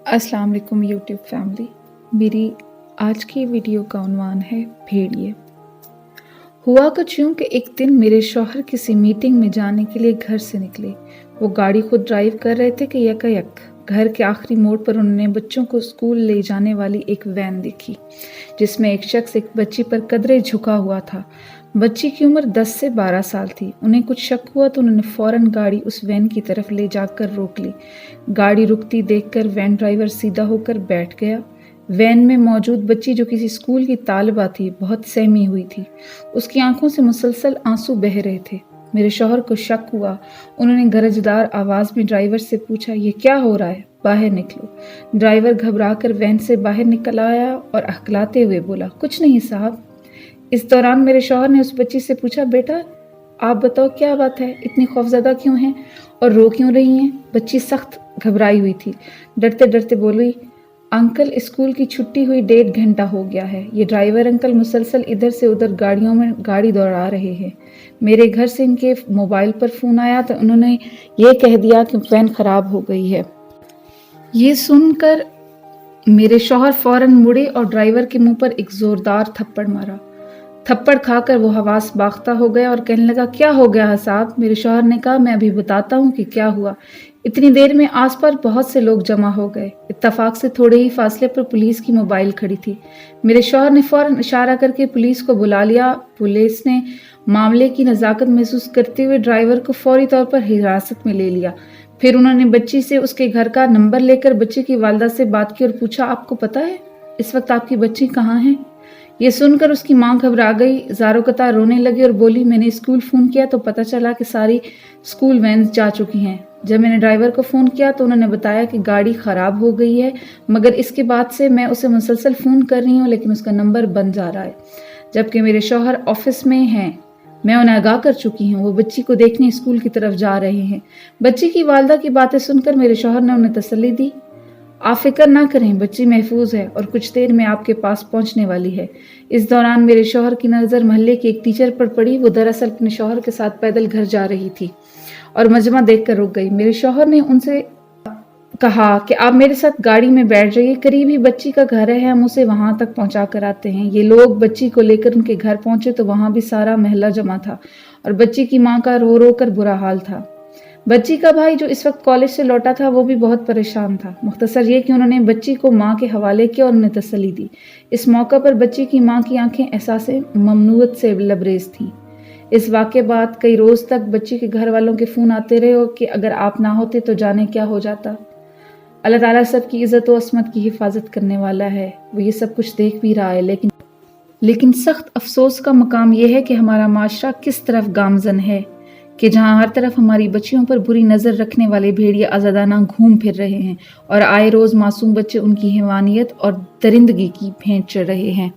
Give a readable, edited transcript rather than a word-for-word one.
अस्सलाम वालेकुम YouTube family. मेरी आज की वीडियो का उन्वान है भेड़िए। हुआ कुछ यूँ कि एक दिन मेरे शौहर किसी मीटिंग में जाने के लिए घर से निकले। वो गाड़ी खुद ड्राइव कर रहे थे कि यकायक घर के आखिरी मोड़ पर उन्होंने बच्चों को स्कूल ले जाने वाली एक वैन देखी, जिसमें एक शख्स एक बच्ची पर कदरे झुका हुआ था। बच्ची की उम्र 10 से 12 साल थी। उन्हें कुछ शक हुआ तो उन्होंने फौरन गाड़ी उस वैन की तरफ ले जाकर रोक ली। गाड़ी रुकती देखकर वैन ड्राइवर सीधा होकर बैठ गया। वैन में मौजूद बच्ची, जो किसी स्कूल की तालिबा थी, बहुत सहमी हुई थी। उसकी आंखों से मुसलसल आंसू बह रहे थे। मेरे शौहर को शक हुआ। उन्होंने गरजदार आवाज़ में ड्राइवर से पूछा, ये क्या हो रहा है, बाहर निकलो। ड्राइवर घबराकर वैन से बाहर निकल आया और हकलाते हुए बोला, कुछ नहीं साहब। इस दौरान मेरे शौहर ने उस बच्ची से पूछा, बेटा आप बताओ क्या बात है, इतनी खौफजदा क्यों हैं और रो क्यों रही हैं? बच्ची सख्त घबराई हुई थी। डरते डरते बोली, अंकल स्कूल की छुट्टी हुई 1.5 घंटा हो गया है। ये ड्राइवर अंकल मुसलसल इधर से उधर गाड़ियों में गाड़ी दौड़ा रहे हैं। मेरे घर से इनके मोबाइल पर फ़ोन आया तो उन्होंने ये कह दिया कि वैन ख़राब हो गई है। ये सुनकर मेरे शौहर फौरन मुड़े और ड्राइवर के मुंह पर एक ज़ोरदार थप्पड़ मारा। थप्पड़ खाकर वो हवास बाख्ता हो गया और कहने लगा, क्या हो गया है साहब? मेरे शौहर ने कहा, मैं अभी बताता हूँ कि क्या हुआ। इतनी देर में आसपास बहुत से लोग जमा हो गए। इत्तफाक से थोड़े ही फासले पर पुलिस की मोबाइल खड़ी थी। मेरे शौहर ने फौरन इशारा करके पुलिस को बुला लिया। पुलिस ने मामले की नज़ाकत महसूस करते हुए ड्राइवर को फौरी तौर पर हिरासत में ले लिया। फिर उन्होंने बच्ची से उसके घर का नंबर लेकर बच्ची की वालिदा से बात की और पूछा, आपको पता है इस वक्त आपकी बच्ची कहाँ है? ये सुनकर उसकी मां घबरा गई, ज़ारो कतार रोने लगी और बोली, मैंने स्कूल फ़ोन किया तो पता चला कि सारी स्कूल वैन्स जा चुकी हैं। जब मैंने ड्राइवर को फ़ोन किया तो उन्होंने बताया कि गाड़ी ख़राब हो गई है, मगर इसके बाद से मैं उसे मुसलसल फ़ोन कर रही हूँ लेकिन उसका नंबर बंद जा रहा है। जबकि मेरे शौहर ऑफिस में हैं, मैं उन्हें आगाह कर चुकी हूँ। वो बच्ची को देखने स्कूल की तरफ जा रहे हैं। बच्ची की वालिदा की बातें सुनकर मेरे शौहर ने उन्हें तसल्ली दी। आप फिक्र ना करें, बच्ची महफूज है और कुछ देर में आपके पास पहुंचने वाली है। इस दौरान मेरे शौहर की नज़र महल्ले के एक टीचर पर पड़ी। वो दरअसल अपने शौहर के साथ पैदल घर जा रही थी और मजमा देखकर रुक गई। मेरे शौहर ने उनसे कहा कि आप मेरे साथ गाड़ी में बैठ जाइए, करीब ही बच्ची का घर है, हम उसे वहां तक पहुंचा कर आते हैं। ये लोग बच्ची को लेकर उनके घर पहुंचे तो वहां भी सारा महल्ला जमा था और बच्ची की माँ का रो रो कर बुरा हाल था। बच्ची का भाई, जो इस वक्त कॉलेज से लौटा था, वो भी बहुत परेशान था। मुख्तसर ये कि उन्होंने बच्ची को माँ के हवाले किया और उन्हें तसल्ली दी। इस मौका पर बच्ची की माँ की आंखें एहसास ममनूअत से लबरेज थीं। इस वाक़े बाद कई रोज़ तक बच्ची के घर वालों के फ़ोन आते रहे कि अगर आप ना होते तो जाने क्या हो जाता। अल्लाह ताला सबकी इज़्ज़त व अस्मत की हिफाजत करने वाला है। वो ये सब कुछ देख भी रहा है, लेकिन सख्त अफसोस का मकाम यह है कि हमारा माशरा किस तरफ गामजन है कि जहाँ हर तरफ हमारी बच्चियों पर बुरी नज़र रखने वाले भेड़िए आज़ादाना घूम फिर रहे हैं और आए रोज़ मासूम बच्चे उनकी हैवानियत और दरिंदगी की भेंट चढ़ रहे हैं।